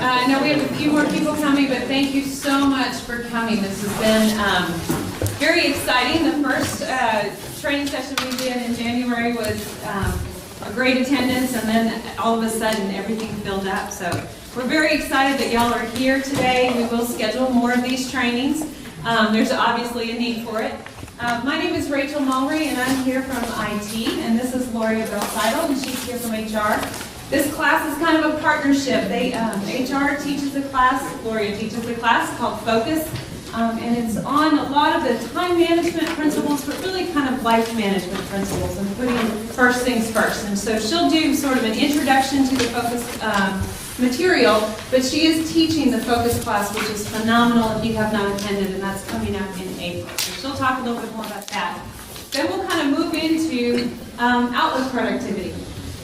I know we have a few more people coming, but thank you so much for coming. This has been very exciting. The first training session we did in January was a great attendance, and then all of a sudden everything filled up. So we're very excited that y'all are here today. We will schedule more of these trainings. There's obviously a need for it. My name is Rachel Mulry, and I'm here from IT, and this is Lori Untitled, and she's here from HR. This class is kind of a partnership. HR teaches a class, Gloria teaches a class called Focus, and it's on a lot of the time management principles, but really kind of life management principles and putting first things first. And so she'll do sort of an introduction to the Focus material, but she is teaching the Focus class, which is phenomenal if you have not attended, and that's coming up in April. So she'll talk a little bit more about that. Then we'll kind of move into Outlook productivity.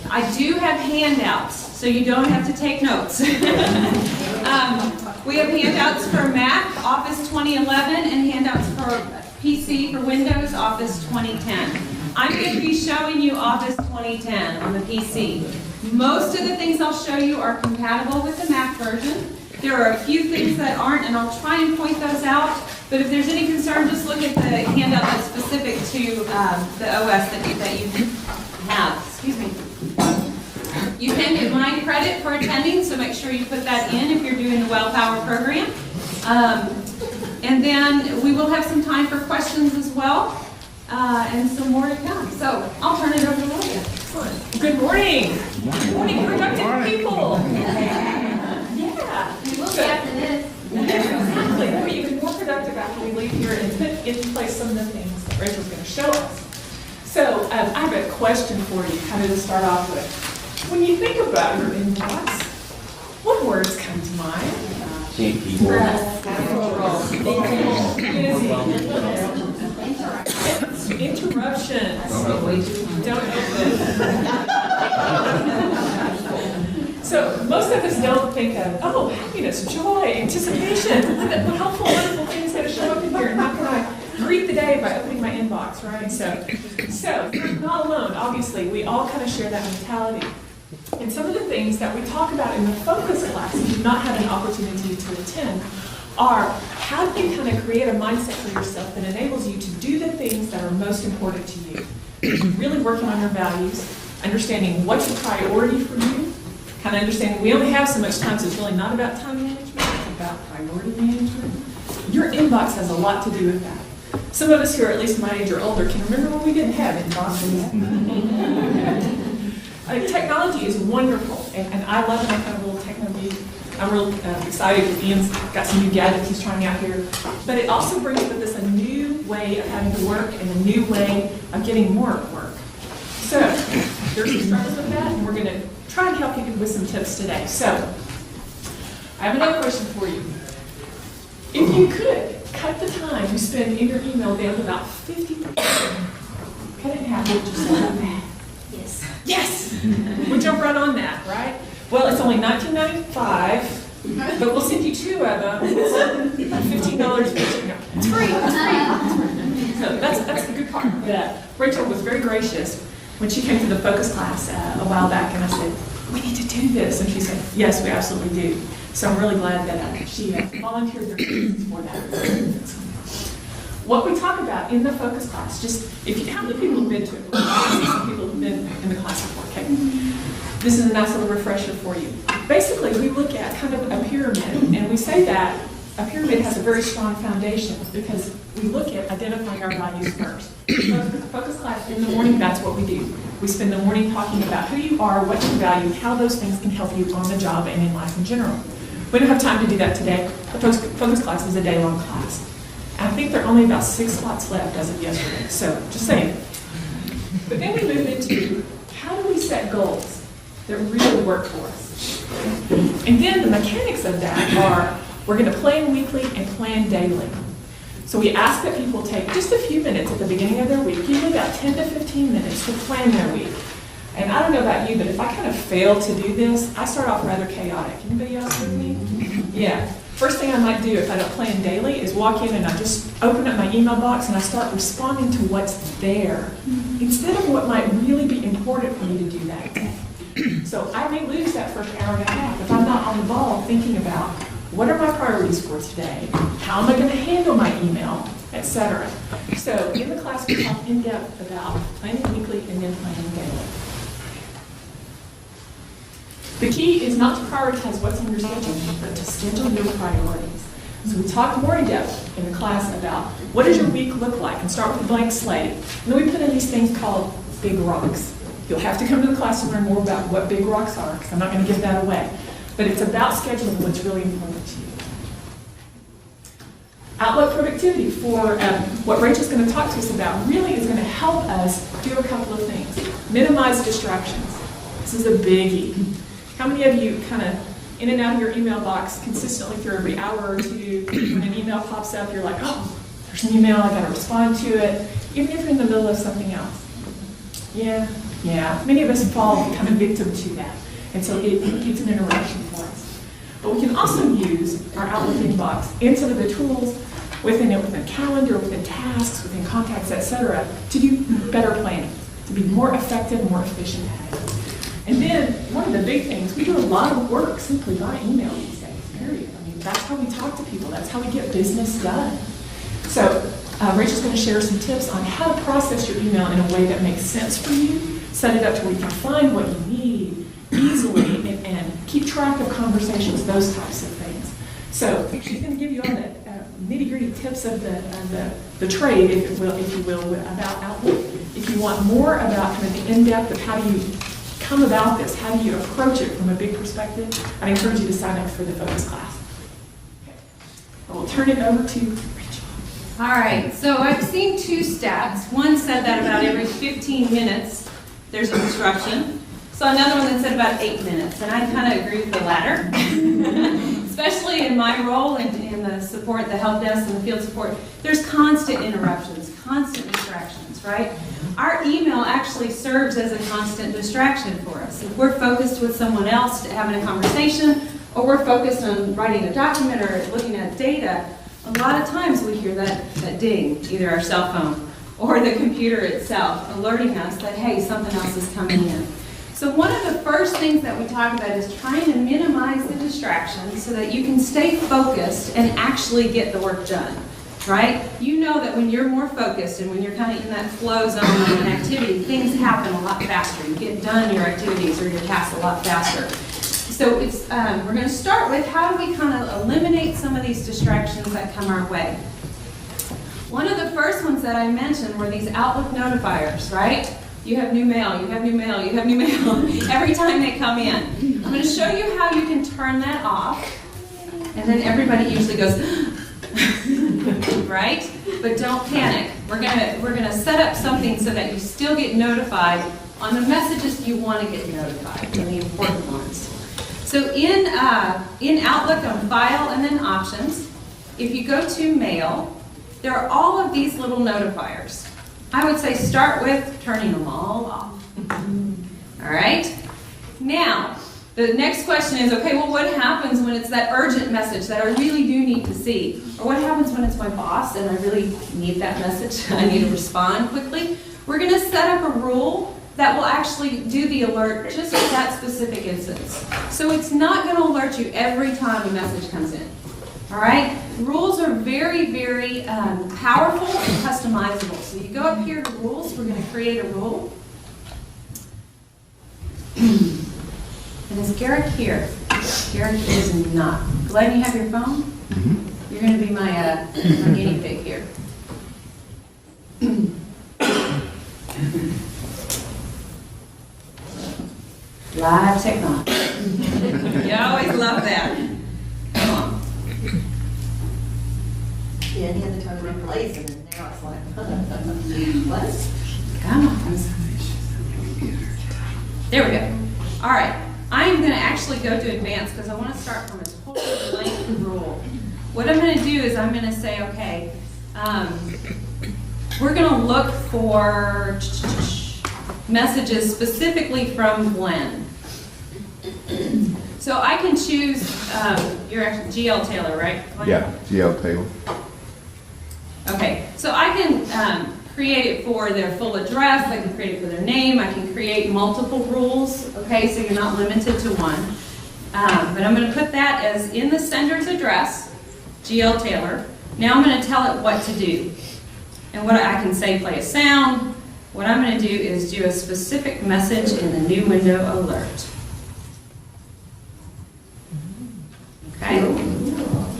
I do have handouts, so you don't have to take notes. We have handouts for Mac, Office 2011, and handouts for PC, for Windows, Office 2010. I'm going to be showing you Office 2010 on the PC. Most of the things I'll show you are compatible with the Mac version. There are a few things that aren't, and I'll try and point those out. But if there's any concern, just look at the handout that's specific to the OS that you have. Excuse me. You can get mine credit for attending, so make sure you put that in if you're doing the WellPower program. And then we will have some time for questions as well, and some more to come. So I'll turn it over to Gloria. Good morning. Good morning, productive people. Yeah. We will be after this. Exactly. We'll be even more productive after we leave here and put into place some of the things that Rachel's going to show us. So I have a question for you, kind of to start off with. When you think about your inbox, what words come to mind? Interruptions. Don't open. So most of us don't think of, oh, happiness, joy, anticipation. What helpful, wonderful things that show up in here, and how can I greet the day by opening my inbox, right? So you're not alone. Obviously, we all kind of share that mentality. And some of the things that we talk about in the Focus class, if you've not had an opportunity to attend, are how do you kind of create a mindset for yourself that enables you to do the things that are most important to you. Really working on your values, understanding what's a priority for you, kind of understanding we only have so much time, so it's really not about time management, it's about priority management. Your inbox has a lot to do with that. Some of us who are at least my age or older can remember when we didn't have inboxes. Technology is wonderful, and I love it. I'm kind of a little techno geek. I'm real excited that Ian's got some new gadgets he's trying out here. But it also brings with us a new way of having to work and a new way of getting more work. So there's some struggles with that, and we're going to try and help you with some tips today. So I have another question for you. If you could cut the time you spend in your email down to about 50%, cut it in half, what would you say? Yes! We jump right on that, right? Well, it's only $19.95, but we'll send you two of them. It's $15 each. No, it's free. So that's the good part. Rachel was very gracious when she came to the Focus class a while back, and I said, we need to do this. And she said, yes, we absolutely do. So I'm really glad that she volunteered her services for that. What we talk about in the Focus class, how many people have been to it? I see some people have been in the class before, okay? This is a nice little refresher for you. Basically, we look at kind of a pyramid, and we say that a pyramid has a very strong foundation because we look at identifying our values first. So the Focus class in the morning, that's what we do. We spend the morning talking about who you are, what you value, how those things can help you on the job and in life in general. We don't have time to do that today. The Focus class is a day-long class. I think there are only about 6 slots left as of yesterday, so just saying. But then we move into how do we set goals that really work for us? And then the mechanics of that are we're going to plan weekly and plan daily. So we ask that people take just a few minutes at the beginning of their week, usually about 10 to 15 minutes to plan their week. And I don't know about you, but if I kind of fail to do this, I start off rather chaotic. Anybody else with me? Yeah. First thing I might do if I don't plan daily is walk in and I just open up my email box and I start responding to what's there instead of what might really be important for me to do that day. So I may lose that first hour and a half if I'm not on the ball thinking about what are my priorities for today, how am I going to handle my email, etc. So in the class, we talk in depth about planning weekly and then planning daily. The key is not to prioritize what's on your schedule, but to schedule your priorities. So we talk more in depth in the class about what does your week look like, and start with a blank slate. And then we put in these things called big rocks. You'll have to come to the class to learn more about what big rocks are, because I'm not going to give that away. But it's about scheduling what's really important to you. Outlook productivity for what Rachel's going to talk to us about really is going to help us do a couple of things. Minimize distractions. This is a biggie. How many of you kind of in and out of your email box consistently through every hour or two, when an email pops up, you're like, oh, there's an email, I got to respond to it, even if you're in the middle of something else. Yeah. Many of us fall kind of victim to that. And so it's an interruption for us. But we can also use our Outlook inbox and some of the tools within it, within calendar, within tasks, within contacts, etc., to do better planning, to be more effective, more efficient at it. And then one of the big things, we do a lot of work simply by email these days, period. I mean, that's how we talk to people. That's how we get business done. So Rachel's going to share some tips on how to process your email in a way that makes sense for you, set it up to where you can find what you need easily, and keep track of conversations, those types of things. So she's going to give you all the nitty-gritty tips of the trade, if you will, about Outlook. If you want more about kind of the in-depth of how do you come about this, how do you approach it from a big perspective, I'd encourage you to sign up for the focus class. Okay. I will turn it over to Rachel. All right, so I've seen two stats. One said that about every 15 minutes there's a disruption. So another one that said about 8 minutes, and I kind of agree with the latter. Especially in my role in the support, the help desk and the field support, there's constant interruptions, constant distractions, right? Our email actually serves as a constant distraction for us. If we're focused with someone else having a conversation, or we're focused on writing a document or looking at data, a lot of times we hear that ding, either our cell phone or the computer itself, alerting us that, hey, something else is coming in. So one of the first things that we talk about is trying to minimize the distractions so that you can stay focused and actually get the work done, right? You know that when you're more focused and when you're kind of in that flow zone of an activity, things happen a lot faster. You get done your activities or your tasks a lot faster. So it's we're going to start with how do we kind of eliminate some of these distractions that come our way. One of the first ones that I mentioned were these Outlook notifiers, right? You have new mail, you have new mail, you have new mail every time they come in. I'm going to show you how you can turn that off. And then everybody usually goes, right? But don't panic. We're gonna set up something so that you still get notified on the messages you want to get notified, and the important ones. So in Outlook on File and then Options, if you go to Mail, there are all of these little notifiers. I would say start with turning them all off. All right? Now, the next question is, okay, well, what happens when it's that urgent message that I really do need to see? Or what happens when it's my boss and I really need that message? I need to respond quickly. We're going to set up a rule that will actually do the alert just for that specific instance. So it's not going to alert you every time a message comes in. All right? Rules are very, very powerful and customizable. So you go up here to Rules. We're going to create a rule. And is Garrick here? Garrick is not. Glenn, you have your phone? Mm-hmm. You're going to be my guinea pig here. Live technology. You always love that. Come on. Yeah, he had to turn around place, and then now it's like, what? Come on. There we go. All right. I am going to actually go to advanced because I want to start from a totally blank rule. What I'm going to do is I'm going to say, okay, we're going to look for messages specifically from Glenn. So I can choose, you're actually GL Taylor, right? Glenn? Yeah, GL Taylor. Okay, so I can create it for their full address, I can create it for their name, I can create multiple rules, okay, so you're not limited to one. But I'm going to put that as in the sender's address, GL Taylor. Now I'm going to tell it what to do. And what I can say, play a sound. What I'm going to do is do a specific message in the new window alert. Okay?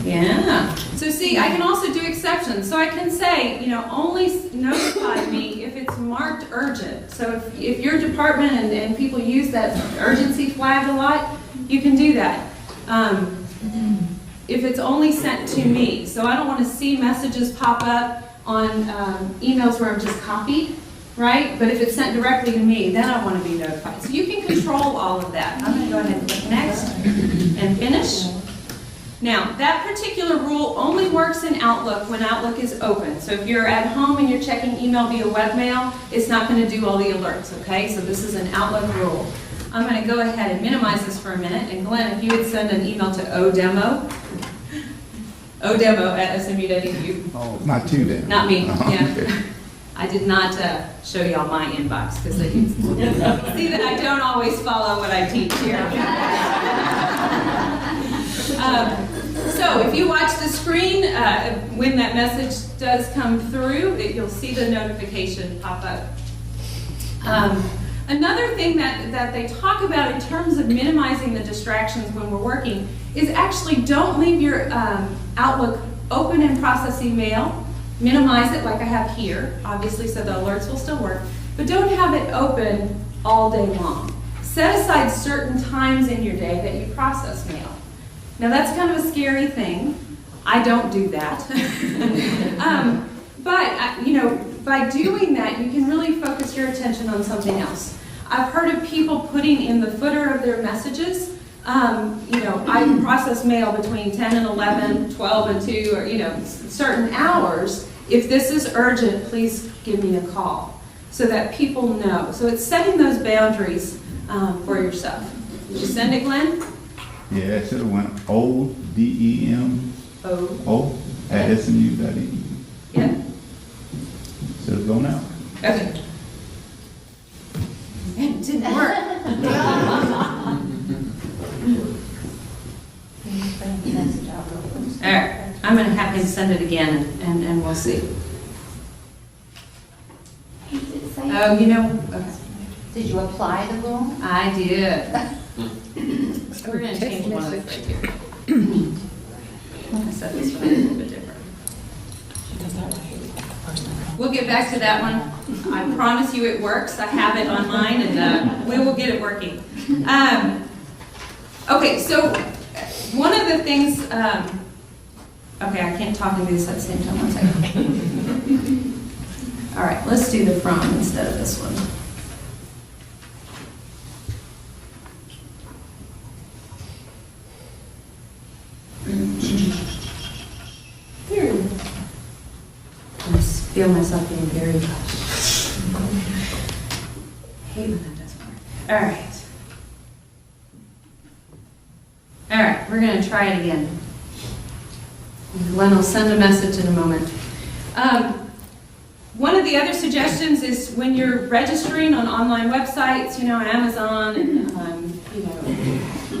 Yeah. So see, I can also do exceptions. So I can say, only notify me if it's marked urgent. So if your department and people use that urgency flag a lot, you can do that. If it's only sent to me. So I don't want to see messages pop up on emails where I'm just copied, right? But if it's sent directly to me, then I want to be notified. So you can control all of that. I'm going to go ahead and click next and finish. Now, that particular rule only works in Outlook when Outlook is open. So if you're at home and you're checking email via webmail, it's not going to do all the alerts, okay? So this is an Outlook rule. I'm going to go ahead and minimize this for a minute. And Glenn, if you would send an email to odemo@smu.edu. Oh, not you then. Not me, yeah. Okay. I did not show y'all my inbox because you see that I don't always follow what I teach here. So if you watch the screen, when that message does come through, you'll see the notification pop up. Another thing that they talk about in terms of minimizing the distractions when we're working is actually don't leave your Outlook open and process email. Minimize it like I have here, obviously, so the alerts will still work, but don't have it open all day long. Set aside certain times in your day that you process mail. Now that's kind of a scary thing. I don't do that. But by doing that, you can really focus your attention on something else. I've heard of people putting in the footer of their messages, I process mail between 10 and 11, 12 and 2, or, certain hours. If this is urgent, please give me a call so that people know. So it's setting those boundaries for yourself. Did you send it, Glenn? Yeah, it should have went ODEMO@smu.edu. Yeah. Should have gone out. Okay. It didn't work. All right, I'm going to have him send it again, and we'll see. Oh, okay. Did you apply the rule? I did. We're going to change one of those right here. I set this one a little bit different. We'll get back to that one. I promise you it works. I have it on mine, and we will get it working. Okay, so one of the things, okay, I can't talk and do this at the same time. One second. All right, let's do the from instead of this one. I feel myself being very rushed. Hate when that doesn't work. All right, we're going to try it again. Glenn will send a message in a moment. One of the other suggestions is when you're registering on online websites, Amazon and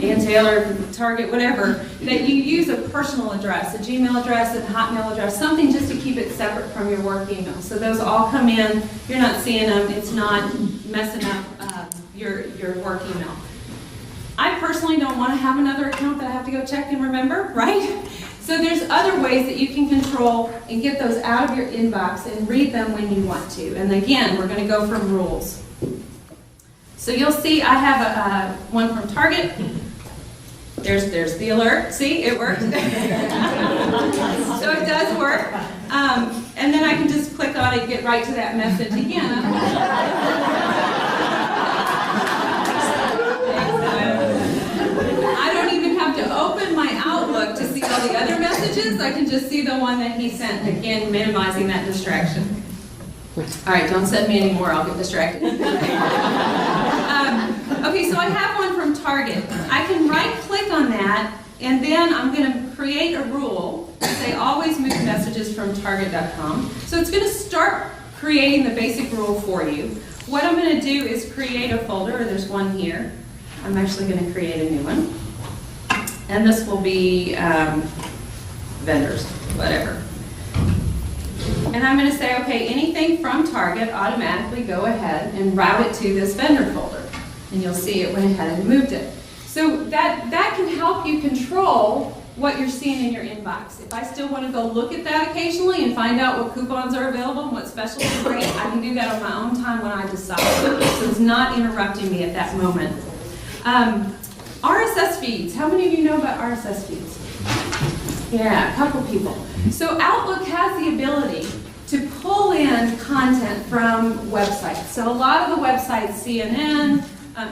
Ann Taylor, Target, whatever, that you use a personal address, a Gmail address, a Hotmail address, something just to keep it separate from your work email. So those all come in, you're not seeing them, it's not messing up your work email. I personally don't want to have another account that I have to go check and remember, right? So there's other ways that you can control and get those out of your inbox and read them when you want to. And again, we're going to go from rules. So you'll see I have one from Target. There's the alert. See, it works. So it does work. And then I can just click on it and get right to that message again. I don't even have to open my Outlook to see all the other messages. I can just see the one that he sent, again, minimizing that distraction. All right, don't send me any more. I'll get distracted. Okay, so I have one from Target. I can right-click on that, and then I'm going to create a rule to say always move messages from Target.com. So it's going to start creating the basic rule for you. What I'm going to do is create a folder. There's one here. I'm actually going to create a new one. And this will be vendors, whatever. And I'm going to say, okay, anything from Target, automatically go ahead and route it to this vendor folder. And you'll see it went ahead and moved it. So that can help you control what you're seeing in your inbox. If I still want to go look at that occasionally and find out what coupons are available and what specials are great, I can do that on my own time when I decide. So it's not interrupting me at that moment. RSS feeds. How many of you know about RSS feeds? Yeah, a couple people. So Outlook has the ability to pull in content from websites. So a lot of the websites, CNN,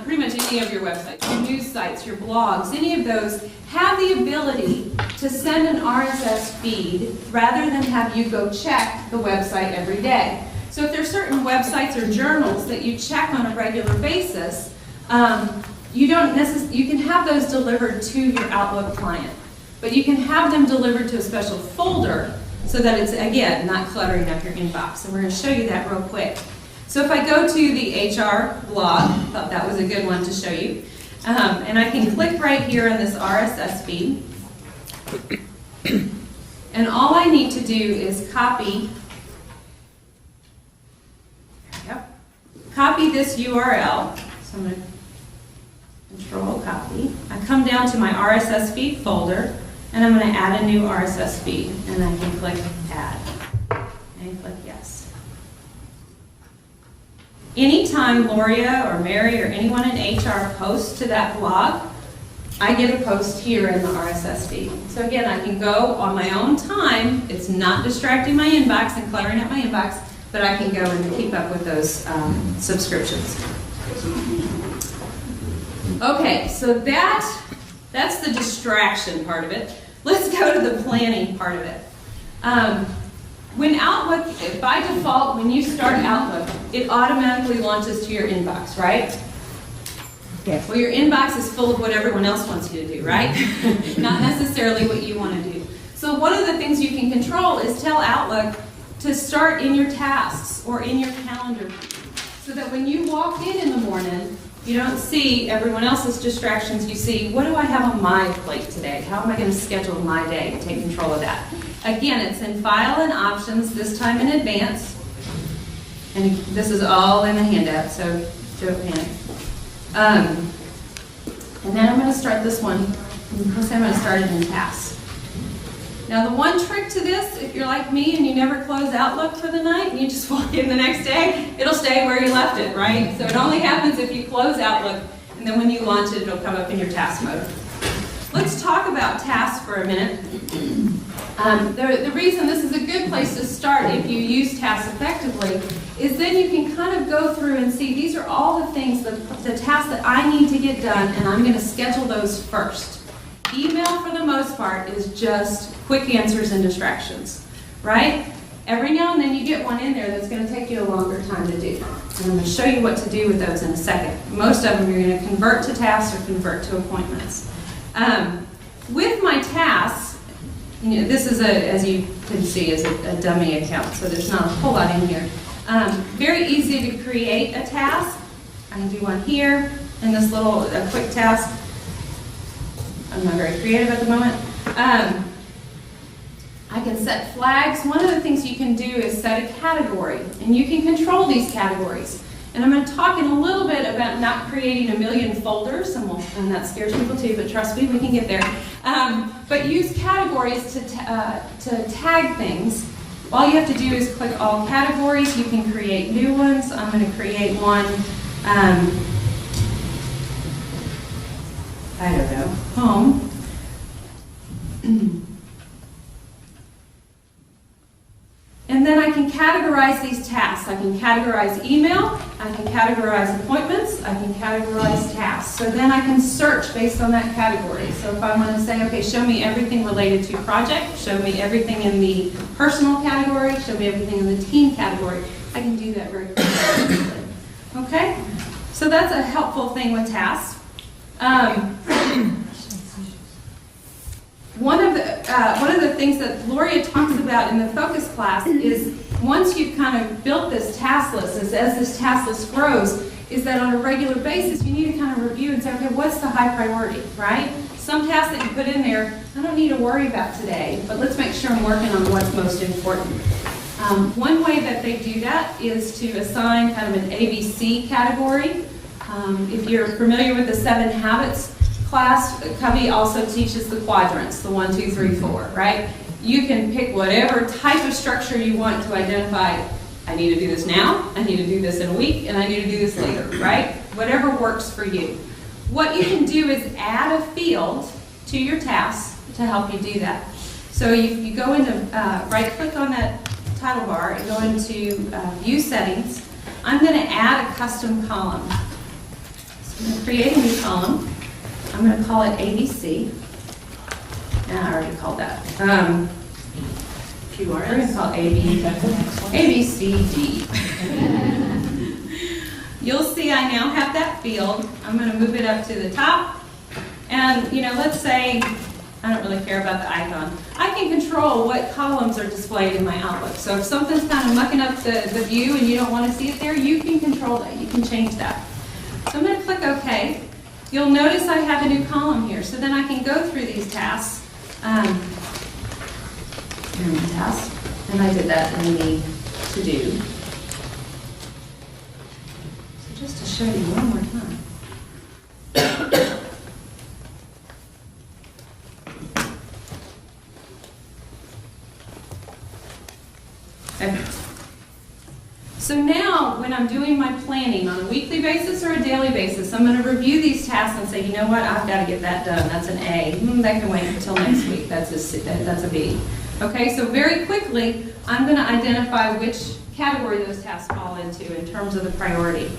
pretty much any of your websites, your news sites, your blogs, any of those have the ability to send an RSS feed rather than have you go check the website every day. So if there's certain websites or journals that you check on a regular basis, you can have those delivered to your Outlook client, but you can have them delivered to a special folder so that it's, again, not cluttering up your inbox. And we're going to show you that real quick. So if I go to the HR blog, thought that was a good one to show you, and I can click right here on this RSS feed, and all I need to do is copy this URL. So I'm going to Control copy. I come down to my RSS feed folder, and I'm going to add a new RSS feed, and I can click add, and click yes. Anytime Gloria or Mary or anyone in HR posts to that blog, I get a post here in the RSS feed. So again, I can go on my own time. It's not distracting my inbox and cluttering up my inbox, but I can go and keep up with those subscriptions. Okay, so that's the distraction part of it. Let's go to the planning part of it. When Outlook, by default, when you start Outlook, it automatically launches to your inbox, right? Yes. Well, your inbox is full of what everyone else wants you to do, right? Not necessarily what you want to do. So one of the things you can control is tell Outlook to start in your tasks or in your calendar, so that when you walk in the morning, you don't see everyone else's distractions. You see, what do I have on my plate today? How am I going to schedule my day and take control of that? Again, it's in File and Options, this time in advance. And this is all in the handout, so don't panic. And then I'm going to start this one. Let's say I'm going to start it in Tasks. Now, the one trick to this, if you're like me and you never close Outlook for the night and you just walk in the next day, it'll stay where you left it, right? So it only happens if you close Outlook, and then when you launch it, it'll come up in your task mode. Let's talk about tasks for a minute. The reason this is a good place to start if you use tasks effectively is then you can kind of go through and see these are all the things, the tasks that I need to get done, and I'm going to schedule those first. Email, for the most part, is just quick answers and distractions, right? Every now and then you get one in there that's going to take you a longer time to do. And I'm going to show you what to do with those in a second. Most of them you're going to convert to tasks or convert to appointments. With my tasks, this is, as you can see, is a dummy account, so there's not a whole lot in here. Very easy to create a task. I can do one here, and this little quick task. I'm not very creative at the moment. I can set flags. One of the things you can do is set a category, and you can control these categories. And I'm going to talk in a little bit about not creating a million folders, and that scares people too, but trust me, we can get there. But use categories to tag things. All you have to do is click all categories. You can create new ones. I'm going to create one. I don't know, home. And then I can categorize these tasks. I can categorize email, I can categorize appointments, I can categorize tasks. So then I can search based on that category. So if I want to say, okay, show me everything related to project, show me everything in the personal category, show me everything in the team category, I can do that very quickly. Okay? So that's a helpful thing with tasks. One of the things that Gloria talks about in the focus class is once you've kind of built this task list, as this task list grows, is that on a regular basis, you need to kind of review and say, okay, what's the high priority, right? Some tasks that you put in there, I don't need to worry about today, but let's make sure I'm working on what's most important. One way that they do that is to assign kind of an ABC category. If you're familiar with the 7 Habits class, Covey also teaches the quadrants, the 1, 2, 3, 4, right? You can pick whatever type of structure you want to identify. I need to do this now, I need to do this in a week, and I need to do this later, right? Whatever works for you. What you can do is add a field to your task to help you do that. So you go into, right-click on that title bar and go into View Settings. I'm going to add a custom column. So I'm going to create a new column. I'm going to call it ABC. I already called that. We're going to call it A, B, C, D. You'll see I now have that field. I'm going to move it up to the top. And, let's say, I don't really care about the icon. I can control what columns are displayed in my Outlook. So if something's kind of mucking up the view and you don't want to see it there, you can control that. You can change that. So I'm going to click OK. You'll notice I have a new column here. So then I can go through these tasks. And I did that in the to-do. So just to show you one more time. Okay. So now, when I'm doing my planning on a weekly basis or a daily basis, I'm going to review these tasks and say, you know what, I've got to get that done. That's an A. That can wait until next week. That's a B. Okay, so very quickly, I'm going to identify which category those tasks fall into in terms of the priority.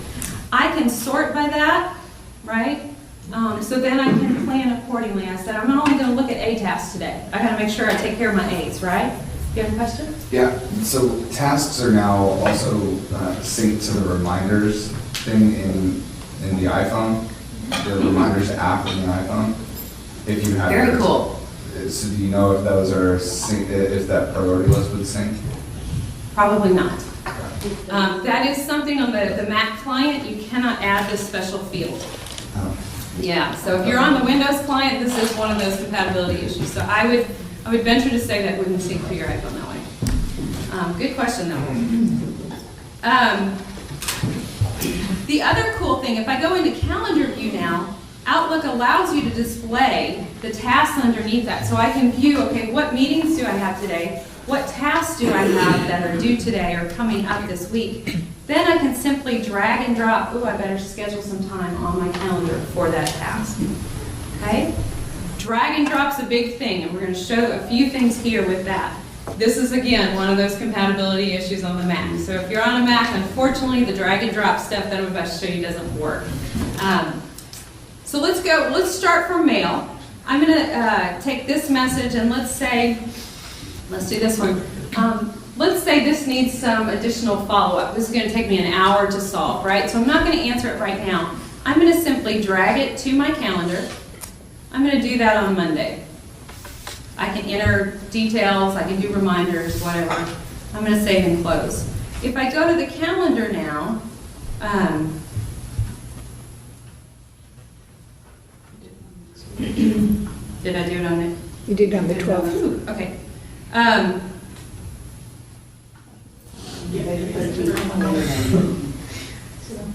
I can sort by that, right? So then I can plan accordingly. I said, I'm only going to look at A tasks today. I got to make sure I take care of my A's, right? You have a question? Yeah, so tasks are now also synced to the reminders thing in the iPhone, the reminders app in the iPhone. If you have Very cool. So do you know if those are if that priority list would sync? Probably not. That is something on the Mac client, you cannot add this special field. Oh. Yeah, so if you're on the Windows client, this is one of those compatibility issues. So I would venture to say that wouldn't sync for your iPhone that way. Good question though. The other cool thing, if I go into calendar view now, Outlook allows you to display the tasks underneath that. So I can view, okay, what meetings do I have today? What tasks do I have that are due today or coming up this week? Then I can simply drag and drop, ooh, I better schedule some time on my calendar for that task. Okay? Drag and drop's a big thing, and we're going to show a few things here with that. This is, again, one of those compatibility issues on the Mac. So if you're on a Mac, unfortunately, the drag and drop stuff that I'm about to show you doesn't work. So let's start from mail. I'm going to take this message and let's do this one. Let's say this needs some additional follow-up. This is going to take me an hour to solve, right? So I'm not going to answer it right now. I'm going to simply drag it to my calendar. I'm going to do that on Monday. I can enter details, I can do reminders, whatever. I'm going to save and close. If I go to the calendar now, did I do it on it? You did on the 12th. Okay.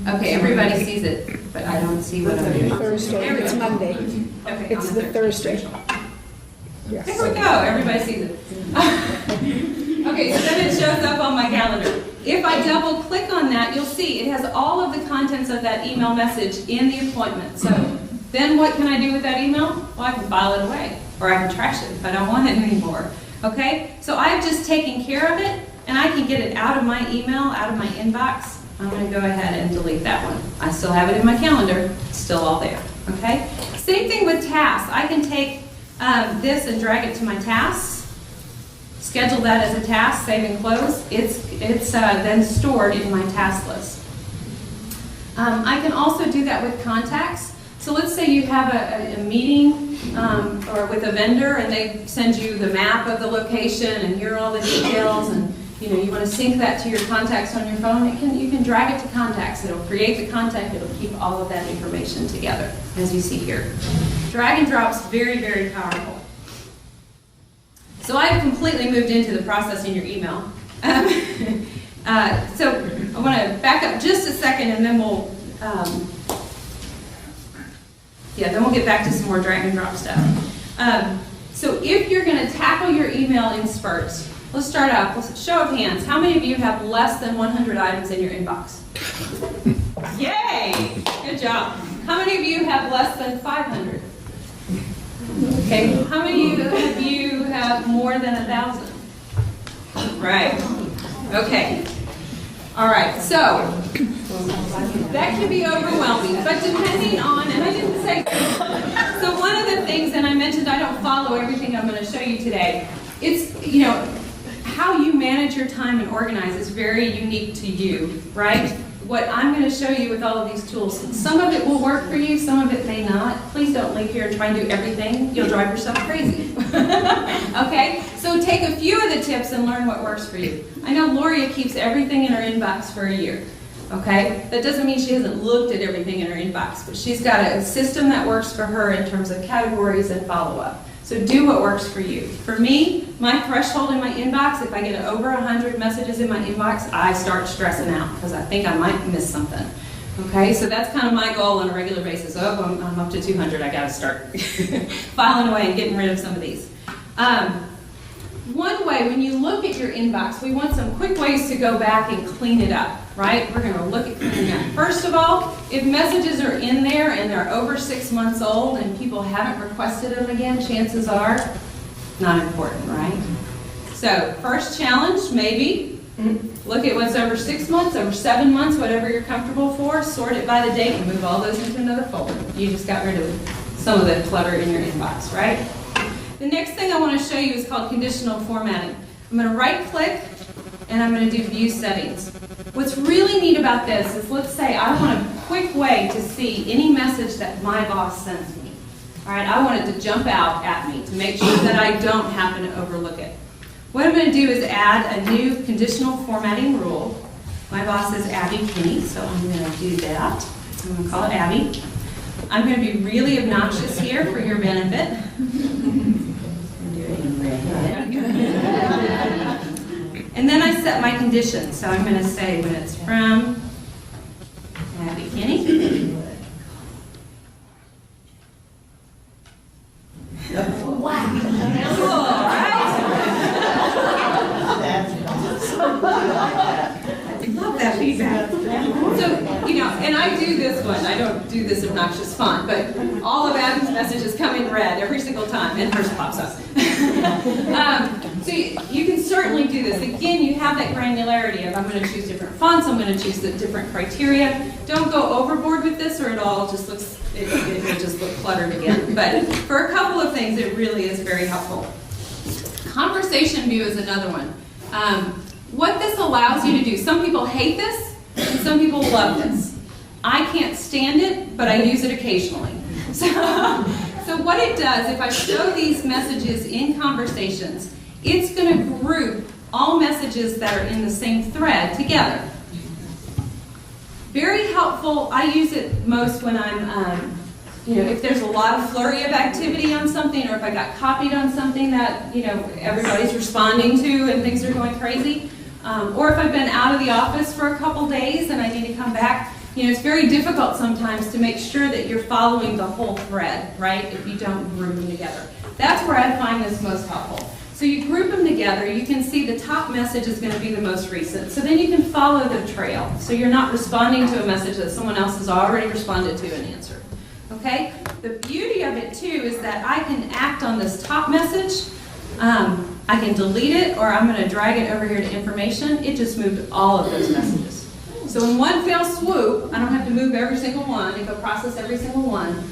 Okay, everybody sees it, but I don't see what I'm doing. Thursday, it's Monday. Okay, It's on the Thursday. Yes. There we go, everybody sees it. Okay, so then it shows up on my calendar. If I double click on that, you'll see it has all of the contents of that email message in the appointment. So then what can I do with that email? Well, I can file it away, or I can trash it if I don't want it anymore. Okay, so I've just taken care of it, and I can get it out of my email, out of my inbox. I'm going to go ahead and delete that one. I still have it in my calendar, it's still all there. Okay, same thing with tasks. I can take this and drag it to my tasks, schedule that as a task, save and close. It's then stored in my task list. I can also do that with contacts. So let's say you have a meeting or with a vendor and they send you the map of the location and here are all the details and you want to sync that to your contacts on your phone, you can drag it to contacts. It'll create the contact, it'll keep all of that information together, as you see here. Drag and drop's very, very powerful. So I've completely moved into the processing your email. So I want to back up just a second and then then we'll get back to some more drag and drop stuff. So if you're going to tackle your email in spurts, let's start out with a show of hands. How many of you have less than 100 items in your inbox? Yay! Good job. How many of you have less than 500? Okay. How many of you have more than 1,000? Right. Okay. All right. So that can be overwhelming, but depending on, and I didn't say, so one of the things, and I mentioned I don't follow everything I'm going to show you today. It's, how you manage your time and organize is very unique to you, right? What I'm going to show you with all of these tools, some of it will work for you, some of it may not. Please don't leave here and try and do everything. You'll drive yourself crazy. Okay? So take a few of the tips and learn what works for you. I know Loria keeps everything in her inbox for a year. Okay? That doesn't mean she hasn't looked at everything in her inbox, but she's got a system that works for her in terms of categories and follow-up. So do what works for you. For me, my threshold in my inbox, if I get over 100 messages in my inbox, I start stressing out because I think I might miss something. Okay, so that's kind of my goal on a regular basis. Oh, I'm up to 200, I gotta start filing away and getting rid of some of these. One way, when you look at your inbox, we want some quick ways to go back and clean it up, right? We're gonna look at cleaning it up. First of all, if messages are in there and they're over 6 months old and people haven't requested them again, chances are not important, right? So first challenge, maybe, look at what's over 6 months, over 7 months, whatever you're comfortable for, sort it by the date and move all those into another folder. You just got rid of some of the clutter in your inbox, right? The next thing I want to show you is called conditional formatting. I'm going to right click and I'm going to do view settings. What's really neat about this is, let's say I want a quick way to see any message that my boss sends me. All right, I want it to jump out at me to make sure that I don't happen to overlook it. What I'm going to do is add a new conditional formatting rule. My boss is Abby Kinney, so I'm going to do that. I'm going to call it Abby. I'm going to be really obnoxious here for your benefit. And then I set my conditions. So I'm going to say when it's from Abby Kinney. Wow. Cool, right? Love that feedback. So, and I do this one. I don't do this obnoxious font, but all of Abby's messages come in red every single time, and hers pops up. So you can certainly do this. Again, you have that granularity of I'm going to choose different fonts, I'm going to choose the different criteria. Don't go overboard with this or it all just looks, it will just look cluttered again. But for a couple of things, it really is very helpful. Conversation view is another one. What this allows you to do, some people hate this and some people love this. I can't stand it, but I use it occasionally. So what it does, if I show these messages in conversations, it's going to group all messages that are in the same thread together. Very helpful. I use it most when I'm, if there's a lot of flurry of activity on something, or if I got copied on something that, everybody's responding to and things are going crazy. Or if I've been out of the office for a couple days and I need to come back. It's very difficult sometimes to make sure that you're following the whole thread, right, if you don't group them together. That's where I find this most helpful. So you group them together, you can see the top message is going to be the most recent. So then you can follow the trail. So you're not responding to a message that someone else has already responded to and answered. Okay? The beauty of it, too, is that I can act on this top message. I can delete it, or I'm going to drag it over here to information. It just moved all of those messages. So in one fell swoop, I don't have to move every single one and go process every single one,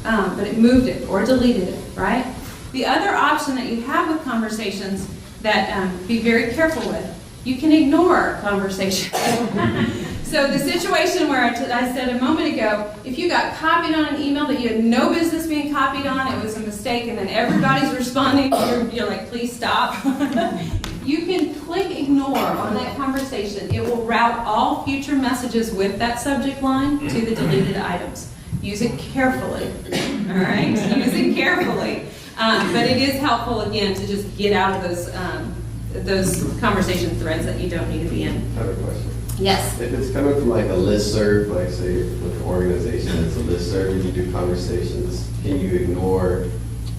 but it moved it or deleted it, right? The other option that you have with conversations that be very careful with, you can ignore conversations. So the situation where I said a moment ago, if you got copied on an email that you had no business being copied on, it was a mistake, and then everybody's responding, you're like, please stop. you can click ignore on that conversation. It will route all future messages with that subject line to the deleted items. Use it carefully, all right? Use it carefully. But it is helpful, again, to just get out of those conversation threads that you don't need to be in. I have a question. Yes? If it's coming from like a listserv, like say with an organization that's a listserv and you do conversations, can you ignore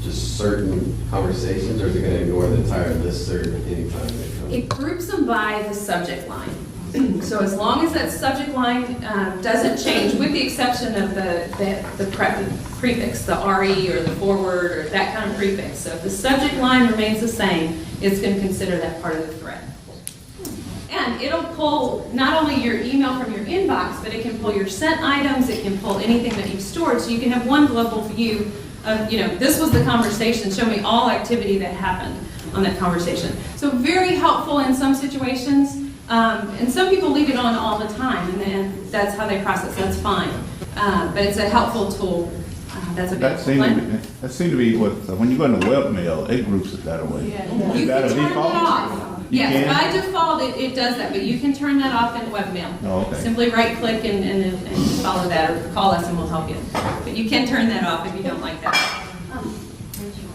just certain conversations, or is it going to ignore the entire listserv anytime they come? It groups them by the subject line. So as long as that subject line doesn't change, with the exception of the prefix, the RE or the forward or that kind of prefix. So if the subject line remains the same, it's going to consider that part of the thread. And it'll pull not only your email from your inbox, but it can pull your sent items, it can pull anything that you've stored, so you can have one global view of, this was the conversation, show me all activity that happened on that conversation. So very helpful in some situations. And some people leave it on all the time, and then that's how they process. That's fine, but it's a helpful tool. That's a That seemed to be what, when you go into webmail, it groups it that way. You Is that can a turn that default? off. You Yes, can? by default it does that, but you can turn that off in webmail. Oh, okay. Simply right-click and follow that, or call us and we'll help you. But you can turn that off if you don't like that.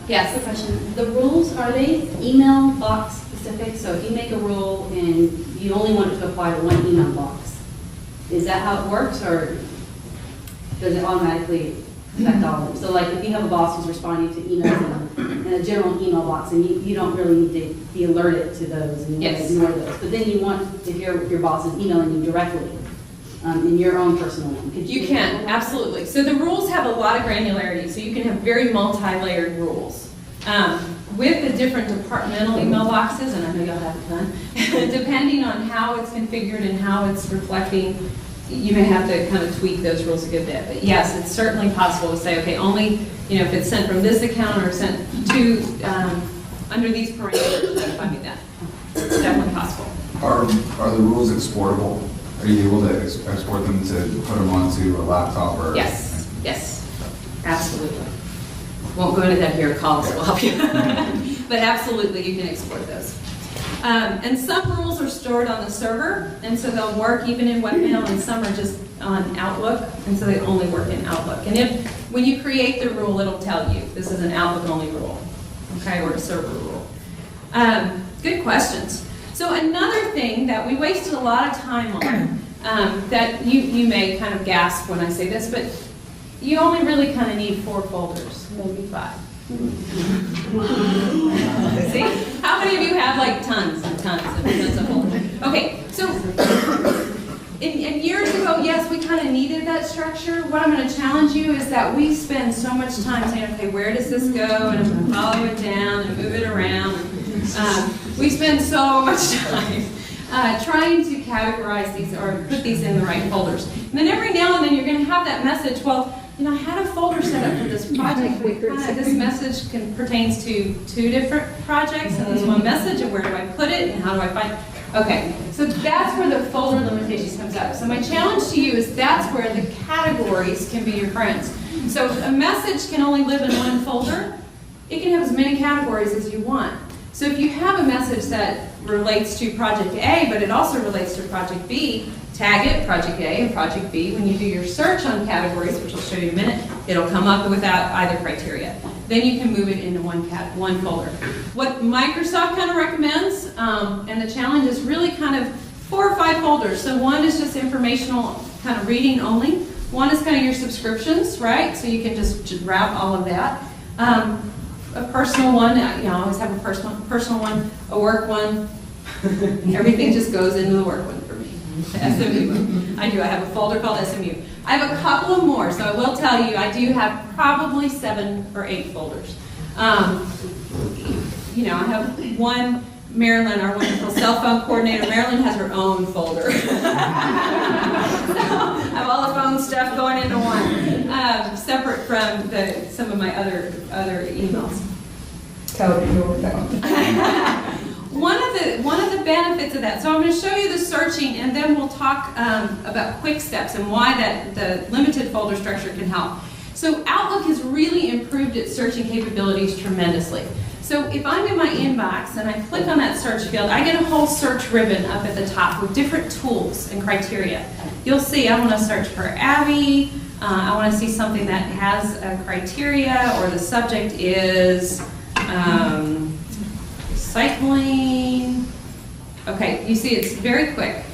Yes. Quick question. The rules, are they email box specific? So if you make a rule and you only want it to apply to one email box, is that how it works, or does it automatically affect all of them? So like if you have a boss who's responding to emails in a general email box, and you don't really need to be alerted to those and you want to Yes. ignore those. But then you want, if your boss is emailing you directly in your own personal one, could You can, absolutely. So the rules have a lot of granularity, so you can have very multi-layered rules. With the different departmental email boxes, and I know y'all have a ton, depending on how it's configured and how it's reflecting, you may have to kind of tweak those rules a good bit. But yes, it's certainly possible to say, okay, only, if it's sent from this account or sent to, under these parameters, notify me that. It's definitely possible. Are the rules exportable? Are you able to export them to put them onto a laptop or? Yes, yes, absolutely. Won't go into that here, call us, we'll help you. But absolutely, you can export those. And some rules are stored on the server, and so they'll work even in webmail, and some are just on Outlook, and so they only work in Outlook. And when you create the rule, it'll tell you, this is an Outlook-only rule, okay, or a server rule. Good questions. So another thing that we wasted a lot of time on, that you may kind of gasp when I say this, but you only really kind of need 4 folders, maybe 5. See? How many of you have like tons and tons and tons of folders? Okay, so in years ago, yes, we kind of needed that structure. What I'm going to challenge you is that we spend so much time saying, okay, where does this go? And I'm going to follow it down and move it around. We spend so much time trying to categorize these or put these in the right folders. And then every now and then you're going to have that message, well, I had a folder set up for this project. This message pertains to 2 different projects and this one message, and where do I put it and how do I find it? Okay, so that's where the folder limitation comes up. So my challenge to you is that's where the categories can be your friends. So a message can only live in one folder. It can have as many categories as you want. So if you have a message that relates to project A, but it also relates to project B, tag it, project A and project B. When you do your search on categories, which I'll show you in a minute, it'll come up without either criteria. Then you can move it into one folder. What Microsoft kind of recommends, and the challenge is really kind of 4 or 5 folders. So one is just informational, kind of reading only. One is kind of your subscriptions, right? So you can just route all of that. A personal one, I always have a personal one, a work one. Everything just goes into the work one for me. The SMU. I have a folder called SMU. I have a couple of more, so I will tell you, I do have probably 7 or 8 folders. I have one, Marilyn, our wonderful cell phone coordinator, Marilyn has her own folder. So I have all the phone stuff going into one, separate from some of my other emails. One of the benefits of that, so I'm going to show you the searching, and then we'll talk about quick steps and why the limited folder structure can help. So Outlook has really improved its searching capabilities tremendously. So So if I'm in my inbox and I click on that search field, I get a whole search ribbon up at the top with different tools and criteria. You'll see I want to search for Abby. I want to see something that has a criteria, or the subject is recycling. Okay, you see it's very quick.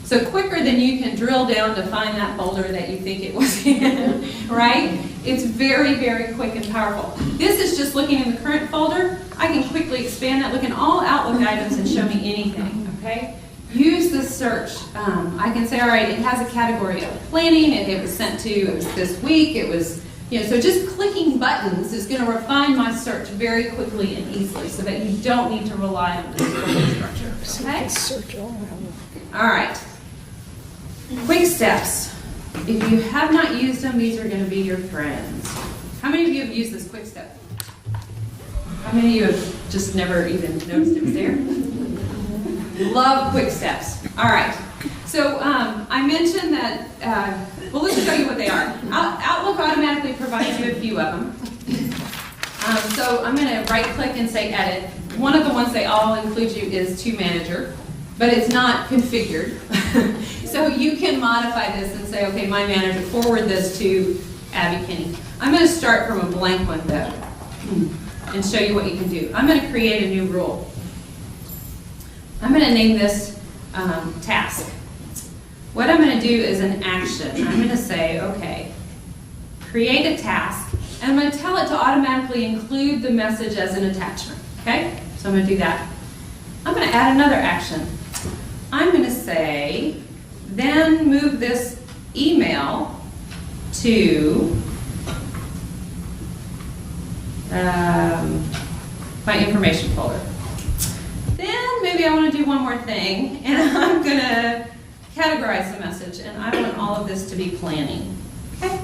So quicker than you can drill down to find that folder that you think it was in, right? It's very, very quick and powerful. This is just looking in the current folder. I can quickly expand that, look in all Outlook items and show me anything, okay? Use the search. I can say, all right, it has a category of planning, and it was sent to, it was this week, it was, so just clicking buttons is going to refine my search very quickly and easily so that you don't need to rely on this folder structure, okay? Search all All right. Quick steps. If you have not used them, these are going to be your friends. How many of you have used this quick step? How many of you have just never even noticed it was there? Love quick steps. All right. So I mentioned that, well, let's show you what they are. Outlook automatically provides you a few of them. So I'm going to right click and say edit. One of the ones they all include you is to manager, but it's not configured. So you can modify this and say, okay, my manager, forward this to Abby Kinney. I'm going to start from a blank one though and show you what you can do. I'm going to create a new rule. I'm going to name this task. What I'm going to do is an action. I'm going to say, okay, create a task, and I'm going to tell it to automatically include the message as an attachment. Okay? So I'm going to do that. I'm going to add another action. I'm going to say, then move this email to my information folder. Then maybe I want to do one more thing, and I'm going to categorize the message, and I want all of this to be planning. Okay?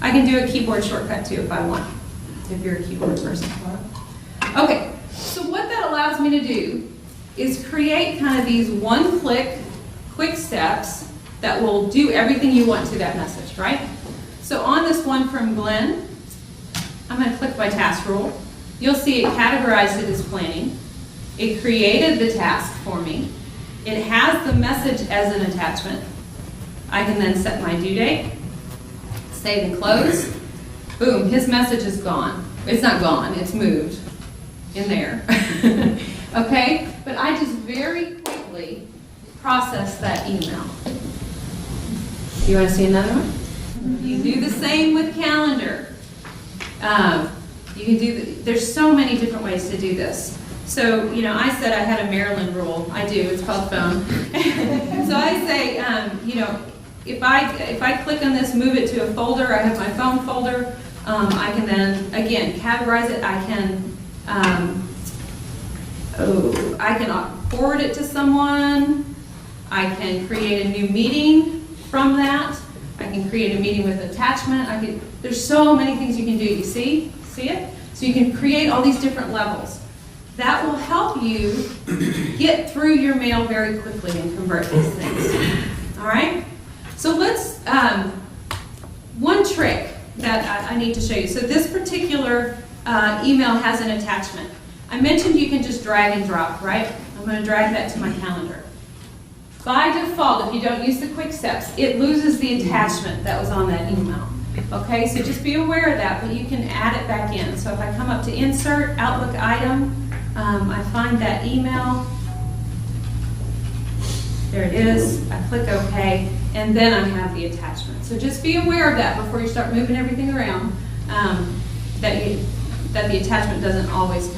I can do a keyboard shortcut too if I want, if you're a keyboard person. Okay, so what that allows me to do is create kind of these one-click, quick steps that will do everything you want to that message, right? So on this one from Glenn, I'm going to click my task rule. You'll see it categorized it as planning. It created the task for me. It has the message as an attachment. I can then set my due date, save and close. Boom, his message is gone. It's not gone, it's moved in there. Okay? But I just very quickly process that email. You want to see another one? You do the same with calendar. You can do, there's so many different ways to do this. So, I said I had a Maryland rule. I do, it's called phone. So I say, if I click on this, move it to a folder, I have my phone folder, I can then, again, categorize it. I can forward it to someone. I can create a new meeting from that. I can create a meeting with attachment. There's so many things you can do. You see it? So you can create all these different levels. That will help you get through your mail very quickly and convert these things. All right? So let's, one trick that I need to show you. So this particular email has an attachment. I mentioned you can just drag and drop, right? I'm going to drag that to my calendar. By default, if you don't use the quick steps, it loses the attachment that was on that email. Okay, so just be aware of that, but you can add it back in. So if I come up to Insert, Outlook Item, I find that email. There it is. I click OK, and then I have the attachment. So just be aware of that before you start moving everything around, that the attachment doesn't always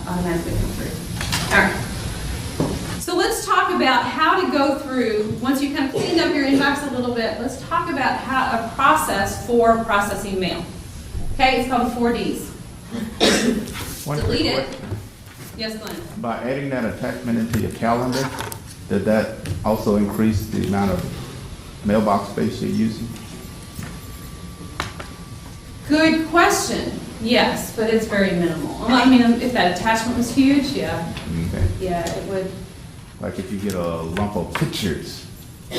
automatically come through. All right. So let's talk about how to go through, once you kind of cleaned up your inbox a little bit, let's talk about how a process for processing mail. Okay, it's called the 4 Ds. Delete it. Yes, Glenn? By adding that attachment into your calendar, did that also increase the amount of mailbox space you're using? Good question. Yes, but it's very minimal. Well, I mean, if that attachment was huge, yeah. Okay. Yeah, it would. Like if you get a lump of pictures,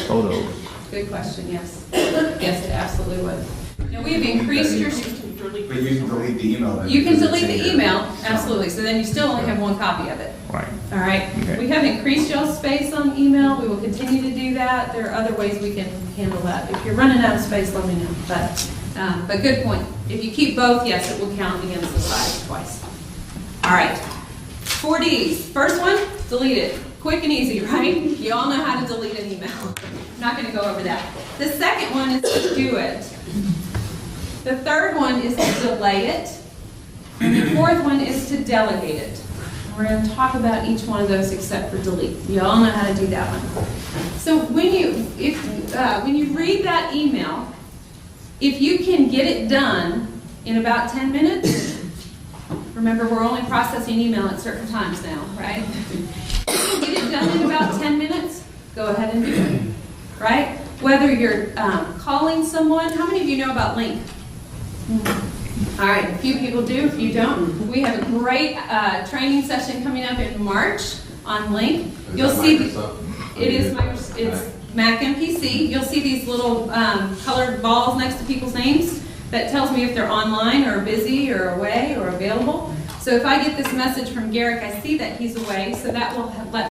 photos. Good question, yes. Yes, it absolutely would. Now, we've increased your... delete. But you can delete the email then. You can because it's delete in the your email, phone. absolutely, so then you still only have one copy of it. Right. All right, Okay. we have increased y'all's space on email, we will continue to do that, there are other ways we can handle that. If you're running out of space, let me know, but good point. If you keep both, yes, it will count against the size twice. All right, 4 Ds. First one, delete it. Quick and easy, right? You all know how to delete an email. I'm not gonna go over that. The second one is to do it. The third one is to delay it. And the fourth one is to delegate it. We're going to talk about each one of those except for delete. You all know how to do that one. So when you read that email, if you can get it done in about 10 minutes, remember we're only processing email at certain times now, right? If you get it done in about 10 minutes, go ahead and do it, right? Whether you're calling someone, how many of you know about Link? All right, a few people do, a few don't. We have a great training session coming up in March on Link. You'll see, it's Mac and PC. You'll see these little colored balls next to people's names that tells me if they're online or busy or away or available. So if I get this message from Garrick, I see that he's away, so that will let